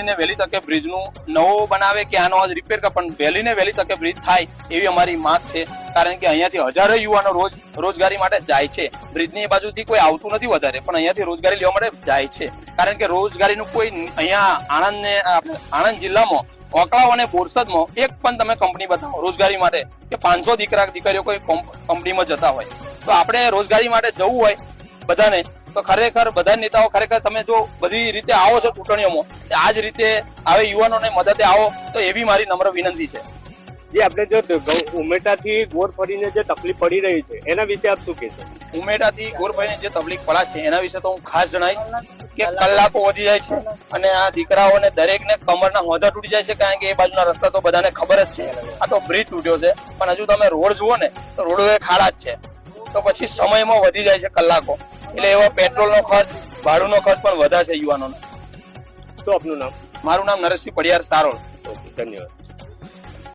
વહેલી તકે બ્રિજનું નવો બનાવે કે આનો આજ રિપેર કરે, પણ વહેલી ને વહેલી તકે બ્રિજ થાય એવી અમારી માંગ છે. કારણ કે અહીંયાથી હજારો યુવાનો રોજગારી માટે જાય છે. બ્રિજની બાજુથી કોઈ આવતું નથી વધારે, પણ અહીંયાથી રોજગારી લેવા માટે જાય છે. કારણ કે રોજગારીનું કોઈ અહીંયા આણંદ જિલ્લામાં ઓકળાવ અને બોરસદમાં એક પણ તમે કંપની બતાવો રોજગારી માટે કે 500 દીકરા દીકરીઓ કોઈ કંપનીમાં જતા હોય. તો આપણે રોજગારી માટે જવું હોય બધાને, તો ખરેખર બધા નેતાઓ ખરેખર તમે જો બધી રીતે આવો છો ચૂંટણીઓમાં, આ જ રીતે આવે યુવાનોને મદદે આવો, તો એવી મારી નમ્ર વિનંતી છે. જે આપણે જો ઉમેટાથી ગોર ફરીને જે તકલીફ પડી રહી છે એના વિશે આપ શું કહેશો? ઉમેટાથી ગોર ફરીને જે તકલીફ પડે છે એના વિશે તો હું ખાસ જણાવીશ કે કલાકો વધી જાય છે અને આ દીકરાઓને દરેકને કમરના હોદા તૂટી જાય છે. કારણ કે એ બાજુના રસ્તા તો બધાને ખબર જ છે, આ તો બ્રિજ તૂટ્યો છે, પણ હજુ તમે રોડ જુઓ ને તો રોડ ખાડા જ છે. તો પછી સમયમાં વધી જાય છે કલાકો, એટલે એવો પેટ્રોલનો ખર્ચ, ભાડુનો ખર્ચ પણ વધે છે યુવાનોનો. શું આપનું નામ? મારું નામ નરેશસિંહ પડિયાર, સારોલ. ધન્યવાદ.